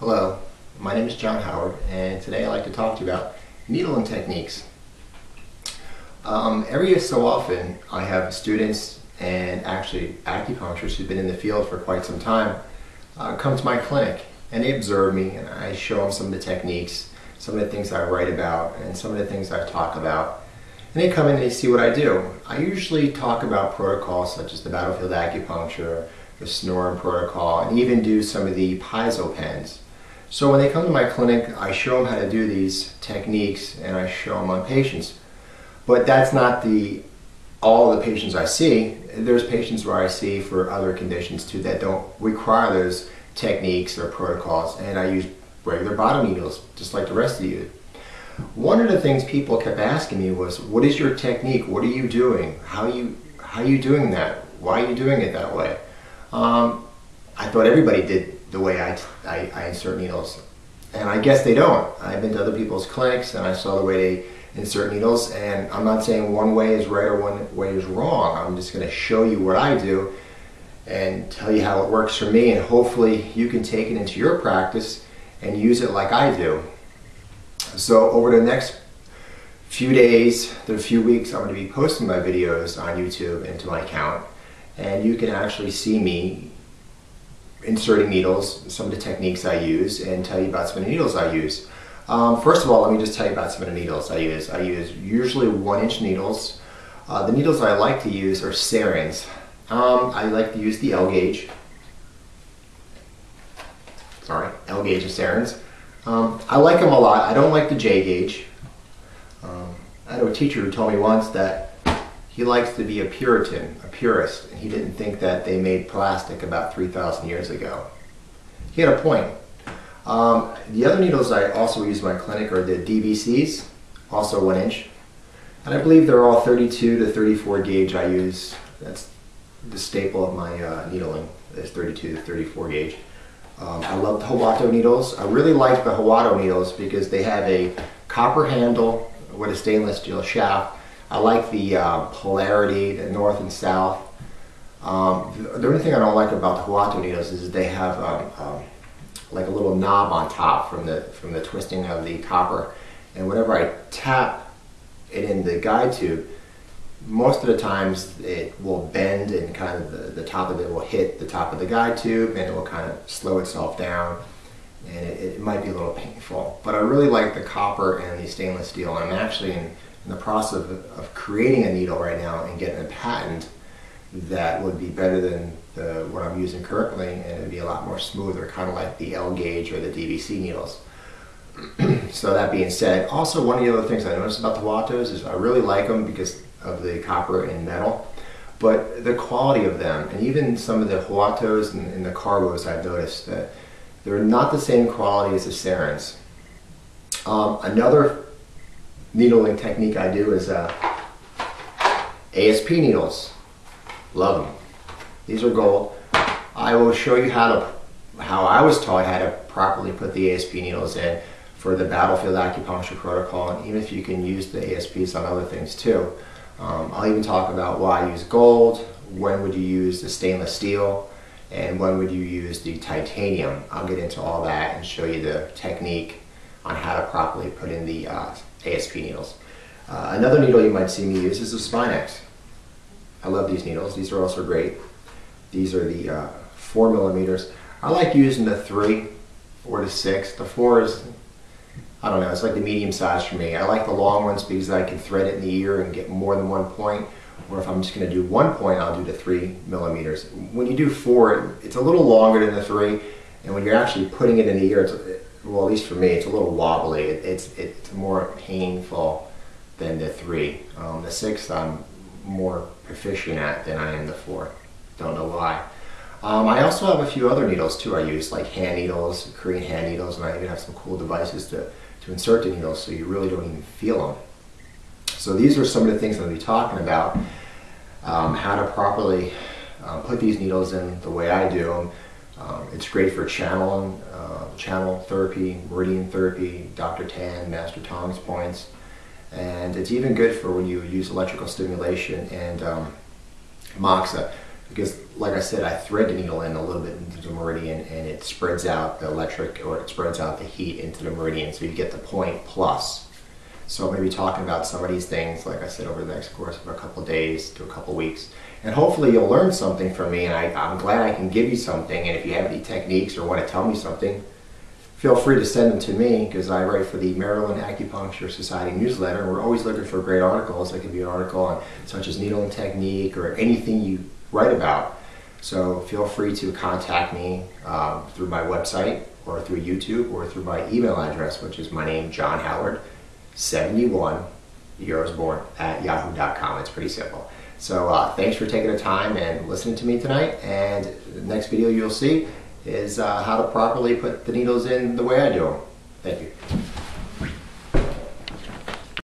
Hello, my name is John Howard, and today I'd like to talk to you about needling techniques. Every so often I have students and actually acupuncturists who've been in the field for quite some time come to my clinic, and they observe me and I show them some of the techniques, some of the things I write about, and some of the things I talk about. And they come in and they see what I do. I usually talk about protocols such as the battlefield acupuncture, the snoring protocol, and even do some of the piezo pens. So when they come to my clinic, I show them how to do these techniques and I show them on patients. But that's not all the patients I see. There's patients where I see for other conditions too that don't require those techniques or protocols, and I use regular bottom needles just like the rest of you. One of the things people kept asking me was, what is your technique? What are you doing? How are you doing that? Why are you doing it that way? I thought everybody did the way I insert needles, and I guess they don't. I've been to other people's clinics and I saw the way they insert needles, and I'm not saying one way is right or one way is wrong. I'm just going to show you what I do and tell you how it works for me, and hopefully you can take it into your practice and use it like I do. So over the next few days, the few weeks, I'm going to be posting my videos on YouTube into my account, and you can actually see me inserting needles, some of the techniques I use, and tell you about some of the needles I use. First of all, let me just tell you about some of the needles I use. I use usually 1-inch needles. The needles I like to use are Sarins. I like to use the L gauge. L gauge of Sarins. I like them a lot. I don't like the J gauge. I had a teacher who told me once that he likes to be a Puritan, a purist, and he didn't think that they made plastic about 3,000 years ago. He had a point. The other needles I also use in my clinic are the DBCs, also 1-inch, and I believe they're all 32 to 34 gauge I use. That's the staple of my needling, is 32 to 34 gauge. I love the Hawato needles. I really like the Hawato needles because they have a copper handle with a stainless steel shaft. I like the polarity, the north and south. The only thing I don't like about the Hawato needles is they have like a little knob on top from the twisting of the copper, and whenever I tap it in the guide tube, most of the times it will bend and kind of the top of it will hit the top of the guide tube, and it will kind of slow itself down, and it might be a little painful. But I really like the copper and the stainless steel, and I'm actually in the process of creating a needle right now and getting a patent that would be better than what I'm using currently, and it would be a lot more smoother, kind of like the L gauge or the DVC needles. So that being said, also one of the other things I noticed about the Hawatos is I really like them because of the copper and metal, but the quality of them, and even some of the Hawatos and the Carbos, I've noticed that they're not the same quality as the Sarins. Another needling technique I do is ASP needles. Love them. These are gold. I will show you how I was taught how to properly put the ASP needles in for the battlefield acupuncture protocol, and even if you can use the ASPs on other things too. I'll even talk about why I use gold, when would you use the stainless steel, and when would you use the titanium. I'll get into all that and show you the technique on how to properly put in the ASP needles. Another needle you might see me use is the Spinex. I love these needles. These are also great. These are the 4 millimeters. I like using the 3 or the 6. The 4 is, I don't know, it's like the medium size for me. I like the long ones because I can thread it in the ear and get more than one point. Or if I'm just going to do one point, I'll do the 3 millimeters. When you do 4, it's a little longer than the 3, and when you're actually putting it in the ear, well, at least for me, it's a little wobbly. It's more painful than the 3. The 6 I'm more proficient at than I am the 4. Don't know why. I also have a few other needles too I use, like hand needles, Korean hand needles, and I even have some cool devices to insert the needles so you really don't even feel them. So these are some of the things I'm going to be talking about, how to properly put these needles in the way I do. It's great for channeling, channel therapy, meridian therapy, Dr. Tan, Master Tong's points, and it's even good for when you use electrical stimulation and moxa. because like I said, I thread the needle in a little bit into the meridian, and it spreads out the electric, or it spreads out the heat into the meridian, so you get the point plus. So I'm going to be talking about some of these things, like I said, over the next course of a couple days to a couple weeks. And hopefully you'll learn something from me, and I'm glad I can give you something. And if you have any techniques or want to tell me something, feel free to send them to me, because I write for the Maryland Acupuncture Society newsletter. We're always looking for great articles. It could be an article on such as needling technique or anything you write about. So feel free to contact me through my website, or through YouTube, or through my email address, which is my name, John Howard, 71, years born, at yahoo.com. It's pretty simple. So thanks for taking the time and listening to me tonight. And the next video you'll see is how to properly put the needles in the way I do them. Thank you.